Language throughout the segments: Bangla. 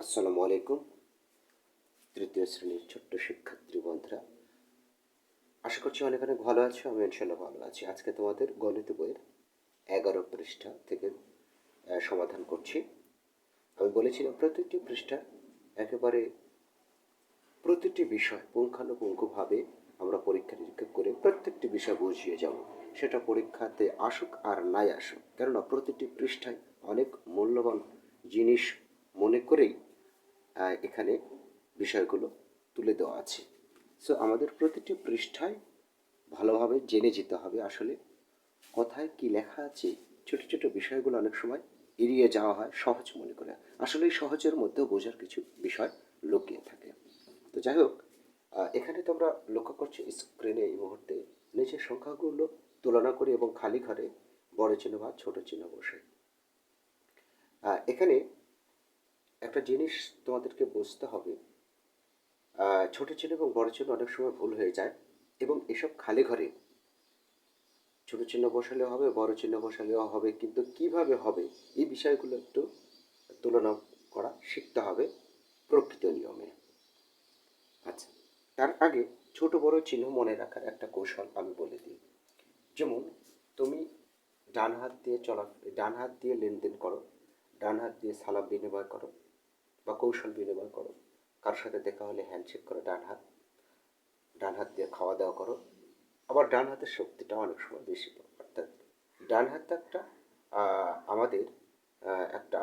আসসালামু আলাইকুম। তৃতীয় শ্রেণীর ছোট্ট শিক্ষার্থী বন্ধুরা, আশা করছি অনেক অনেক ভালো আছো। আমি ইনশাল্লাহ ভালো আছি। আজকে তোমাদের গণিত বইয়ের 11 পৃষ্ঠা থেকে সমাধান করছি। আমি বলেছিলাম প্রতিটি পৃষ্ঠা একেবারে প্রতিটি বিষয় পুঙ্খানুপুঙ্খভাবে আমরা পরীক্ষা নিরীক্ষা করে প্রত্যেকটি বিষয় বুঝিয়ে যাব। সেটা পরীক্ষাতে আসুক আর নাই আসুক, কেননা প্রতিটি পৃষ্ঠায় অনেক মূল্যবান জিনিস মনে করেই এখানে বিষয়গুলো তুলে দেওয়া আছে। সো আমাদের প্রতিটি পৃষ্ঠায় ভালোভাবে জেনে যেতে হবে আসলে কথায় কি লেখা আছে। ছোট ছোট বিষয়গুলো অনেক সময় এড়িয়ে যাওয়া হয় সহজ মনে করে, আসলে এই সহজের মধ্যেও বোঝার কিছু বিষয় লুকিয়ে থাকে। তো যাই হোক, এখানে তোমরা লক্ষ্য করছো স্ক্রিনে এই মুহূর্তে নিচের সংখ্যাগুলো তুলনা করি এবং খালি ঘরে বড় চিহ্ন বা ছোট চিহ্ন বসে। এখানে একটা জিনিস তোমাদেরকে বুঝতে হবে, ছোট চিহ্ন এবং বড় চিহ্ন অনেক সময় ভুল হয়ে যায় এবং এসব খালি ঘরে ছোট চিহ্ন বসালেও হবে, বড় চিহ্ন বসালেও হবে, কিন্তু কিভাবে হবে এই বিষয়গুলো একটু তুলনা করা শিখতে হবে প্রকৃত নিয়মে। আচ্ছা, তার আগে ছোট বড় চিহ্ন মনে রাখার একটা কৌশল আমি বলে দিই। যেমন তুমি ডান হাত দিয়ে লেনদেন করো, ডান হাত দিয়ে সালাম বিনিময় করো বা কৌশল বিনিময় করো। কারোর সাথে দেখা হলে হ্যান্ডশেক করো ডান হাত দিয়ে খাওয়া দাওয়া করো। আবার ডান হাতের শক্তিটা অনেক সময় বেশি পাও, অর্থাৎ ডান হাতটা একটা আমাদের একটা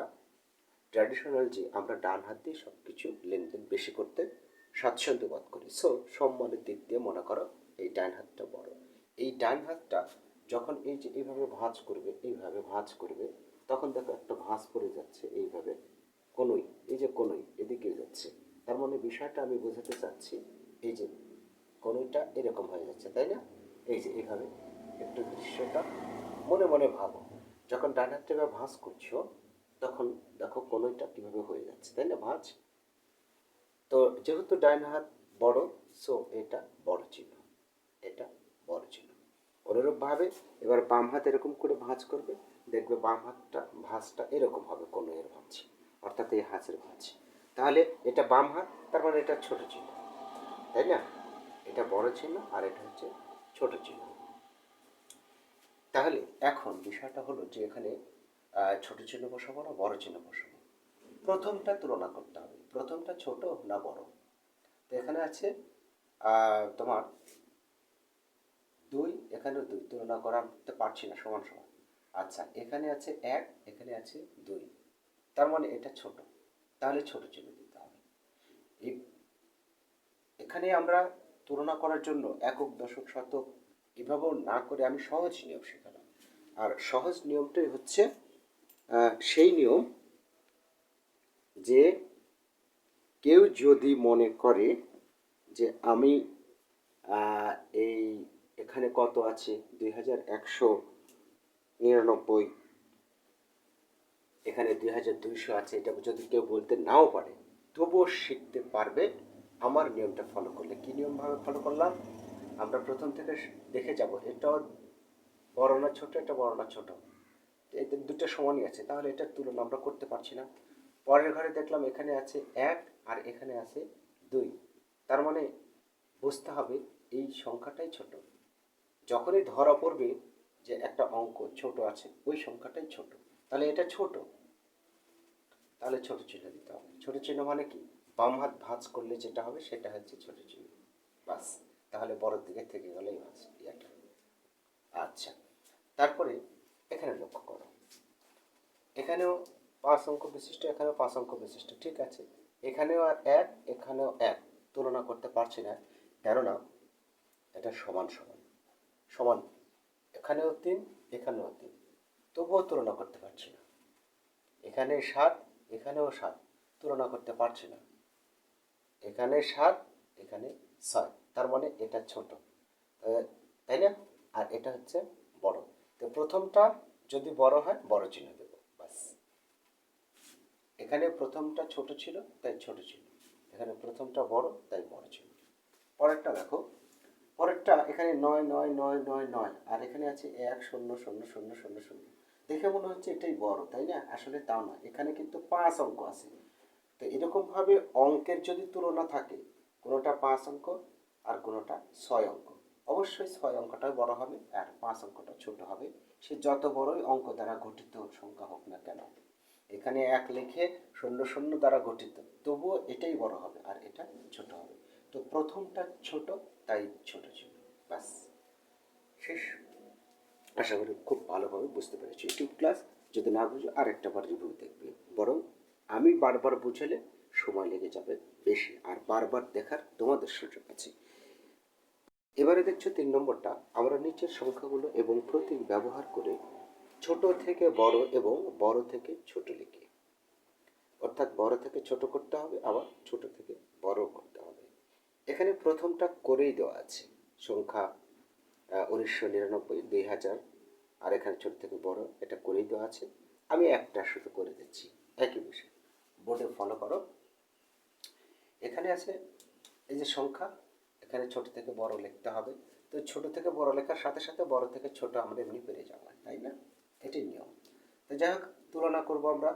ট্র্যাডিশনাল, যে আমরা ডান হাত দিয়ে সব কিছু লেনদেন বেশি করতে স্বাচ্ছন্দ্য বোধ করি। সো সম্মানের দিক দিয়ে মনে করো এই ডান হাতটা বড়। এই ডান হাতটা যখন এই যে এইভাবে ভাঁজ করবে, তখন দেখো একটা ভাঁজ পড়ে যাচ্ছে এইভাবে, কোনোই, এই যে কোনোই এদিকে যাচ্ছে। তার মানে বিষয়টা আমি বোঝাতে চাচ্ছি, এই যে কোনোইটা এরকম হয়ে যাচ্ছে, তাই না? এই যে এইভাবে একটু দৃশ্যটা মনে মনে ভাবো। যখন ডান হাতটা ভাঁজ করছো, তখন দেখো কোনোইটা কিভাবে হয়ে যাচ্ছে, তাই না, ভাঁজ। তো যেহেতু ডান হাত বড়, সো এটা বড় চিহ্ন, এটা বড় চিহ্ন। অনুরূপভাবে এবার বাম হাত এরকম করে ভাঁজ করবে, দেখবে বাম হাতটা ভাঁজটা এরকম হবে, কোনো এর ভাঁজ, অর্থাৎ এই হাঁচের ভাঁজ। তাহলে এটা বাম হাত, তার মানে এটা ছোট চিহ্ন, তাই না? এটা বড় চিহ্ন আর এটা হচ্ছে ছোট চিহ্ন। তাহলে এখন বিষয়টা হলো যে এখানে ছোট চিহ্ন বসাবো না বড় চিহ্ন বসাবো, প্রথমটা তুলনা করতে হবে, প্রথমটা ছোট না বড়। তো এখানে আছে তোমার 2, এখানেও 2, তুলনা করাতে পারছি না, সমান সমান। আচ্ছা, এখানে আছে 1, এখানে আছে 2, তার মানে এটা ছোট, তাহলে ছোট চিহ্ন দিতে হবে। এই এখানে আমরা তুলনা করার জন্য একক দশক শতক এভাবেও না করে আমি সহজ নিয়ম শেখালাম। আর সহজ নিয়মটাই হচ্ছে সেই নিয়ম যে কেউ যদি মনে করে যে আমি এই এখানে কত আছে 2199, এখানে 2200 আছে, এটা যদি কেউ বলতে নাও পারে, তবুও শিখতে পারবে আমার নিয়মটা ফলো করলে। কি নিয়মভাবে ফলো করলাম, আমরা প্রথম থেকে দেখে যাব এটাও বড় না ছোট, এটা বড় না ছোট, এদের দুটো সমানই আছে, তাহলে এটার তুলনা আমরা করতে পারছি না। পরের ঘরে দেখলাম এখানে আছে 1 আর এখানে আছে 2, তার মানে বুঝতে হবে এই সংখ্যাটাই ছোট। যখনই ধরা পড়বে যে একটা অঙ্ক ছোট আছে, ওই সংখ্যাটাই ছোট, তাহলে এটা ছোট, তাহলে ছোট চিহ্ন দিতে হবে। ছোট চিহ্ন মানে কি, বাম হাত ভাঁজ করলে যেটা হবে সেটা হচ্ছে ছোট চিহ্ন, বাস। তাহলে বড়র দিকে থেকে গেলেই ভাঁজ ইয়াটা। আচ্ছা, তারপরে এখানে লক্ষ্য করো, এখানেও 5 অঙ্ক বিশিষ্ট, এখানেও 5 অঙ্ক বিশিষ্ট, ঠিক আছে। এখানেও 1, এখানেও 1, তুলনা করতে পারছি না, কেননা এটা সমান সমান সমান, এখানেও 3, এখানেও 3, তবুও তুলনা করতে পারছি না। এখানে 7, এখানেও 7, তুলনা করতে পারছি না। এখানে 7, এখানে 6, তার মানে এটা ছোট, তাই না? আর এটা হচ্ছে বড়। তো প্রথমটা যদি বড় হয় বড় চিহ্ন দেব, বাস। এখানে প্রথমটা ছোট ছিল তাই ছোট ছিল, এখানে প্রথমটা বড় তাই বড় ছিল। পরেরটা দেখো, পরেরটা এখানে 9 9 9 9 9, আর এখানে আছে 1 0 0 0 0 0। দেখে মনে হচ্ছে এটাই বড়, তাই না? আসলে তাও না, এখানে কিন্তু 5 অঙ্ক আছে, তো এরকমভাবে অঙ্কের যদি তুলনা থাকে, কোনোটা 5 অঙ্ক আর কোনোটা 6 অঙ্ক, অবশ্যই 6 অঙ্কটা বড় হবে আর 5 অঙ্কটা ছোট হবে, সে যত বড়ই অঙ্ক দ্বারা গঠিত সংখ্যা হোক না কেন। এখানে 1 লিখে 0 0 দ্বারা গঠিত, তবুও এটাই বড় হবে আর এটা ছোট হবে। তো প্রথমটা ছোট, তাই ছোট ছিল, ব্যাস শেষ। আশা করি খুব ভালোভাবে বুঝতে পেরেছি। ইউটিউব ক্লাস যদি না বুঝো আরেকটা বার রিভিউ দেখবে, বরং আমি বারবার বুঝালে সময় লেগে যাবে বেশি, আর বারবার দেখার তোমাদের সুযোগ আছে। এবারে দেখছো 3 নম্বরটা, আমরা নিচের সংখ্যাগুলো এবং প্রতীক ব্যবহার করে ছোট থেকে বড় এবং বড় থেকে ছোট লিখি। অর্থাৎ বড় থেকে ছোট করতে হবে, আবার ছোট থেকে বড় করতে হবে। এখানে প্রথমটা করেই দেওয়া আছে, সংখ্যা 1999, 2000, আর এখানে ছোট থেকে বড়, এটা করেই দেওয়া আছে। আমি একটা শুধু করে দিচ্ছি, একই বিষয়, বোর্ডে ফলো করো। এখানে আছে এই যে সংখ্যা, এখানে ছোট থেকে বড় লিখতে হবে। তো ছোট থেকে বড় লেখার সাথে সাথে বড় থেকে ছোট আমরা এমনি পেরে যাবো, তাই না? এটাই নিয়ম। তো যাই হোক, তুলনা করবো আমরা।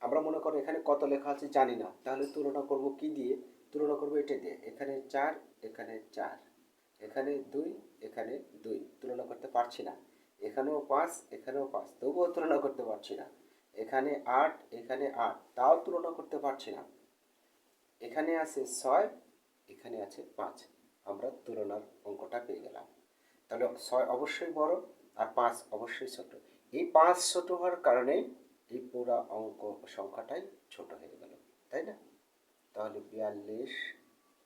আমরা মনে করো এখানে কত লেখা আছে জানি না, তাহলে তুলনা করব কি দিয়ে? তুলনা করবো এটা দিয়ে, এখানে 4, এখানে 4, এখানে 2, এখানে 2, তুলনা করতে পারছি না। এখানেও 5, এখানেও 5, তবুও তুলনা করতে পারছি না। এখানে 8, এখানে 8, তাও তুলনা করতে পারছি না। এখানে আছে 6, এখানে আছে 5, আমরা তুলনার অঙ্কটা পেয়ে গেলাম। তাহলে 6 অবশ্যই বড় আর 5 অবশ্যই ছোট। এই 5 ছোট হওয়ার কারণেই এই পুরা অঙ্ক সংখ্যাটাই ছোট হয়ে গেল, তাই না? তাহলে 42,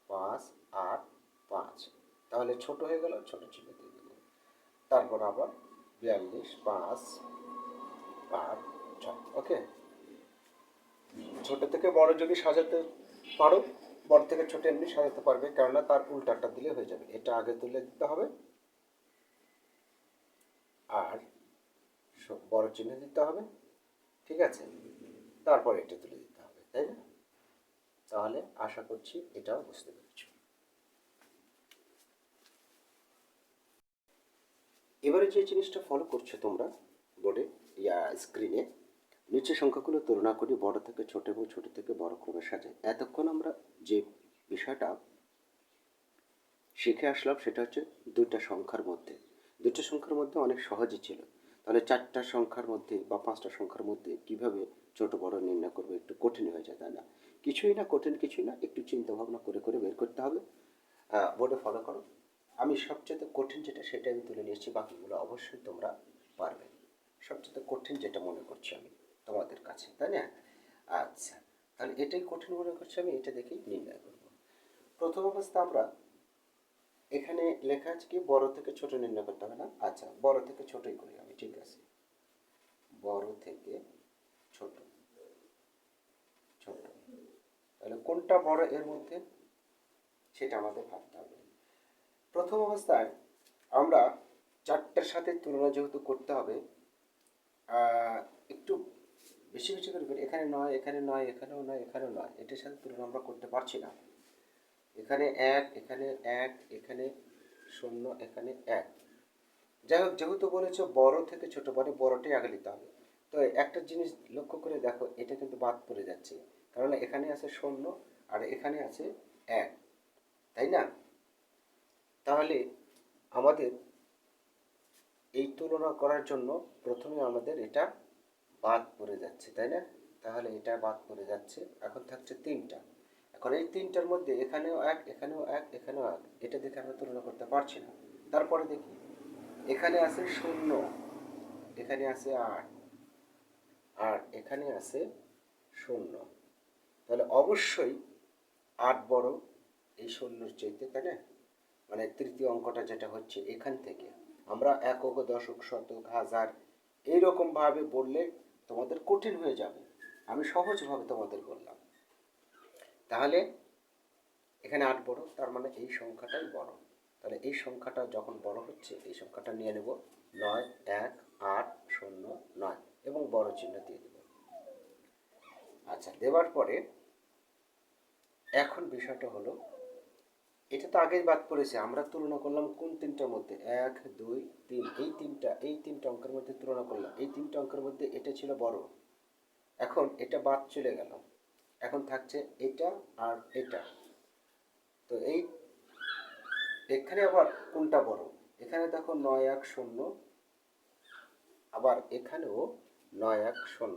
5, 8, 5, তাহলে ছোট হয়ে গেল, ছোট চিহ্ন দিয়ে দেবো। তারপর আবার 42, 5, 8, 6, ওকে। ছোট থেকে বড় যদি সাজাতে পারো, বড় থেকে ছোট এমনি সাজাতে পারবে, কেননা তার উল্টাটা দিলে হয়ে যাবে। এটা আগে তুলে দিতে হবে আর বড় চিহ্ন দিতে হবে, ঠিক আছে? তারপর এটা তুলে দিতে হবে, তাই না? তাহলে আশা করছি এটাও বুঝতে পেরেছ। এবারে যে জিনিসটা ফলো করছো তোমরা বোর্ডে স্ক্রিনে, নিচের সংখ্যাগুলো তুলনা করি বড় থেকে ছোট এবং ছোট থেকে বড় ক্রমে সাজাই। এতক্ষণ আমরা যে বিষয়টা শিখে আসলাম সেটা হচ্ছে দুইটা সংখ্যার মধ্যে অনেক সহজই ছিল। তাহলে 4টা সংখ্যার মধ্যে বা 5টা সংখ্যার মধ্যে কিভাবে ছোট বড় নির্ণয় করবো, একটু কঠিন হয়ে যায়, তাই না? কিছুই না, কঠিন কিছুই না, একটু চিন্তা ভাবনা করে করে বের করতে হবে। বোর্ডে ফলো করো। আমি সবচেয়ে কঠিন যেটা সেটা আমি তুলে নিয়েছি, বাকিগুলো অবশ্যই তোমরা পারবে। সবচেয়ে কঠিন যেটা মনে করছি আমি তোমাদের কাছে, তাই না? আচ্ছা, তাহলে এটাই কঠিন মনে করছি আমি, এটা দেখেই নির্ণয় করব। প্রথম অবস্থা আমরা এখানে লেখা আছে কি বড় থেকে ছোট নির্ণয় করতে হবে না? আচ্ছা, বড় থেকে ছোটই করি আমি, ঠিক আছে। বড় থেকে ছোট, ছোট, তাহলে কোনটা বড় এর মধ্যে সেটা আমাদের ভাবতে হবে। প্রথম অবস্থায় আমরা 4টার সাথে তুলনা যেহেতু করতে হবে, একটু বেশি বেশি করে করি। এখানে 9, এখানে 9, এখানেও 9, এখানেও 9, এটার সাথে তুলনা আমরা করতে পারছি না। এখানে 1, এখানে 1, এখানে 0, এখানে 1। যাই হোক, যেহেতু বলেছো বড় থেকে ছোট, মানে বড়টাই আগে নিতে হবে। তো একটা জিনিস লক্ষ্য করে দেখো, এটা কিন্তু বাদ পড়ে যাচ্ছে, কারণ এখানে আছে 0 আর এখানে আছে 1, তাই না? তাহলে আমাদের এই তুলনা করার জন্য প্রথমে আমাদের এটা বাদ পড়ে যাচ্ছে, তাই না? তাহলে এটা বাদ পড়ে যাচ্ছে, এখন থাকছে 3টা। এখন এই 3টার মধ্যে এখানেও 1, এখানেও 1, এখানেও 1, এটা দেখে আমরা তুলনা করতে পারছি না। তারপরে দেখি এখানে আছে 0, এখানে আছে 8, আর এখানে আছে 0, তাহলে অবশ্যই 8 বড় এই 0-র চাইতে, তাই না? মানে তৃতীয় অঙ্কটা যেটা হচ্ছে এখান থেকে আমরা একক, দশক, শতক, হাজার এইরকম ভাবে বললে তোমাদের কঠিন হয়ে যাবে। আমি সহজভাবে তোমাদের বললাম। তাহলে এখানে 8 বড়, তার মানে এই সংখ্যাটাই বড়। তাহলে এই সংখ্যাটা যখন বড় হচ্ছে, এই সংখ্যাটা নিয়ে নেব 9, 1, 8, 0, 9 এবং বড় চিহ্ন দিয়ে দেব। আচ্ছা, দেওয়ার পরে এখন বিষয়টা হলো, এটা তো আগেই বাদ পড়েছে, আমরা তুলনা করলাম কোন 3টার মধ্যে? 1, 2, 3, এই তিনটা অঙ্কের মধ্যে তুলনা করলাম। এই 3টা অঙ্কের মধ্যে এটা ছিল বড়, এখন এটা বাদ চলে গেল, এখন থাকছে এটা আর এটা। তো এখানে আবার কোনটা বড়? এখানে দেখো 910, আবার এখানেও 910।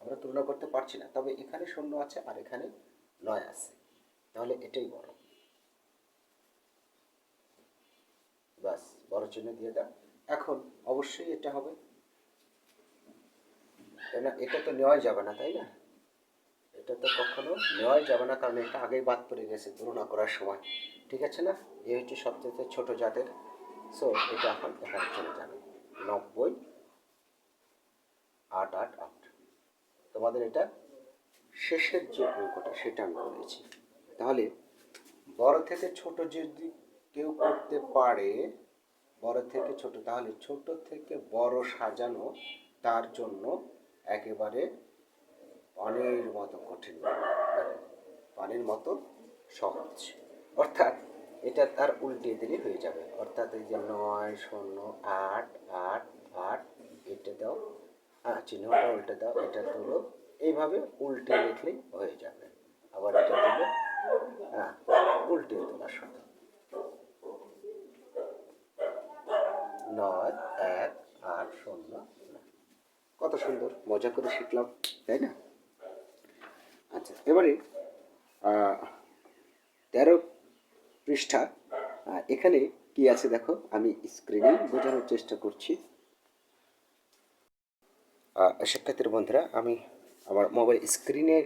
আমরা তুলনা করতে পারছি না, তবে এখানে 0 আছে আর এখানে 9 আছে, তাহলে এটাই বড়। বাস, বড় চিহ্ন দিয়ে দাও। এখন অবশ্যই এটা হবে, না এটা তো নেওয়াই যাবে না, তাই না? এটা তো কখনো নেওয়াই যাবে না, কারণ এটা আগেই বাদ পড়ে গেছে তুলনা করার সময়, ঠিক আছে না? এই হচ্ছে সবচেয়ে ছোট জাতের। সো এটা এখন এখানে চলে যাবে 90, 888। তোমাদের এটা শেষের যে অঙ্কটা সেটা আমি বলেছি। তাহলে বড় থেকে ছোট যদি কেউ করতে পারে, বড় থেকে ছোট, তাহলে ছোট থেকে বড় সাজানো তার জন্য একেবারে পানির মতো কঠিন, পানির মতো সহজ। অর্থাৎ এটা তার উল্টে দিলে হয়ে যাবে। অর্থাৎ এই যে 90888, এটা দাও, হ্যাঁ চিহ্নটা উল্টে দাও, এটা তুলো, এইভাবে উল্টে লিখলেই হয়ে যাবে। আবার এটা তুলো, হ্যাঁ উল্টে তোলার সাথে 9180। কত সুন্দর মজা করে শিখলাম, তাই না? আচ্ছা, এবারে 13 পৃষ্ঠা। এখানে কি আছে দেখো, আমি স্ক্রিনে বোঝানোর চেষ্টা করছি। শিক্ষার্থীর বন্ধুরা, আমি আমার মোবাইল স্ক্রিনের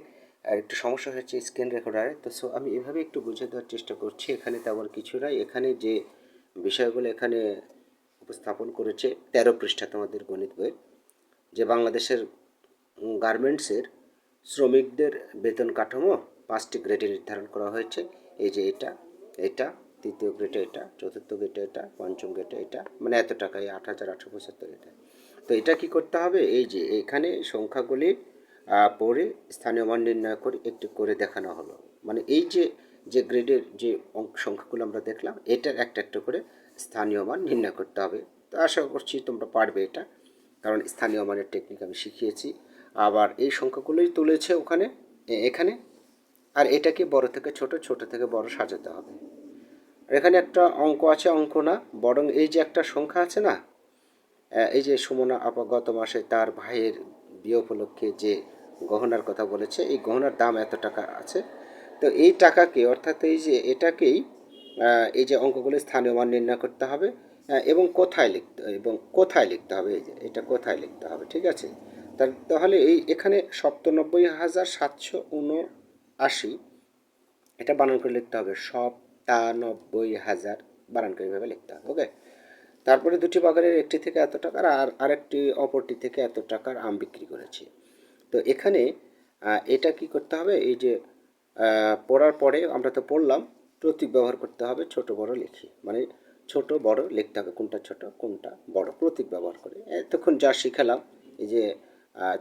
একটু সমস্যা হচ্ছে স্ক্রিন রেকর্ডারে, তো সো আমি এভাবে একটু বুঝে দেওয়ার চেষ্টা করছি। এখানে তেমন কিছু নাই, এখানে যে বিষয়গুলো এখানে উপস্থাপন করেছে 13 পৃষ্ঠা তোমাদের গণিত বইয়ের, যে বাংলাদেশের গার্মেন্টসের শ্রমিকদের বেতন কাঠামো 5টি গ্রেডে নির্ধারণ করা হয়েছে। এই যে এটা, এটা তৃতীয় গ্রেডে, এটা চতুর্থ গ্রেডে, এটা পঞ্চম গ্রেডে, এটা মানে এত টাকা, এই 8875 এটা। তো এটা কি করতে হবে, এই যে এখানে সংখ্যাগুলি পড়ে স্থানীয় মান নির্ণয় করে একটু করে দেখানো হলো। মানে এই যে যে গ্রেডের যে সংখ্যাগুলো আমরা দেখলাম, এটার একটা একটা করে স্থানীয় মান নির্ণয় করতে হবে। তো আশা করছি তোমরা পারবে এটা, কারণ স্থানীয় মানের টেকনিক আমি শিখিয়েছি। আবার এই সংখ্যাগুলোই তুলেছে ওখানে, এখানে, আর এটাকে বড় থেকে ছোট, ছোট থেকে বড় সাজাতে হবে। আর এখানে একটা অঙ্ক আছে, অঙ্ক না বরং এই যে একটা সংখ্যা আছে না, এই যে সুমনা আপা গত মাসে তার ভাইয়ের বিয়ে উপলক্ষে যে গহনার কথা বলেছে, এই গহনার দাম এত টাকা আছে। তো এই টাকাকে, অর্থাৎ এই যে এটাকেই এই যে অঙ্কগুলো স্থানীয় মান নির্ণয় করতে হবে, এবং কোথায় লিখতে হবে, এই যে এটা কোথায় লিখতে হবে, ঠিক আছে? তাহলে এই এখানে 97,779, এটা বানান করে লিখতে হবে, 97,000 বানান করে এভাবে লিখতে হবে, ওকে? তারপরে দুটি বাগানের একটি থেকে এত টাকার আর আরেকটি অপরটি থেকে এত টাকার আম বিক্রি করেছি। তো এখানে এটা কি করতে হবে, এই যে পড়ার পরে আমরা তো পড়লাম, প্রতীক ব্যবহার করতে হবে, ছোট বড় লিখি, মানে ছোট বড় লিখতে হবে, কোনটা ছোট কোনটা বড়, প্রতীক ব্যবহার করে। এতক্ষণ যা শিখালাম, এই যে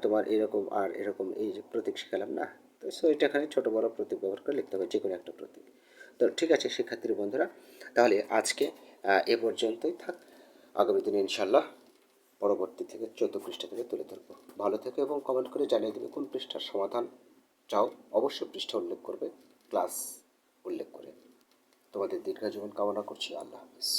তোমার এরকম আর এরকম, এই যে প্রতীক শিখালাম না, তো সো এটা এখানে ছোট বড় প্রতীক ব্যবহার করে লিখতে হবে, যে কোনো একটা প্রতীক। তো ঠিক আছে শিক্ষার্থী বন্ধুরা, তাহলে আজকে এ পর্যন্তই থাক। আগামী দিনে ইনশাল্লাহ পরবর্তী থেকে 14 পৃষ্ঠা থেকে তুলে ধরবো। ভালো থেকো এবং কমেন্ট করে জানিয়ে দেবে কোন পৃষ্ঠার সমাধান চাও, অবশ্যই পৃষ্ঠা উল্লেখ করবে, ক্লাস উল্লেখ করে। তোমাদের দীর্ঘজীবন কামনা করছি। আল্লাহ হাফিজ।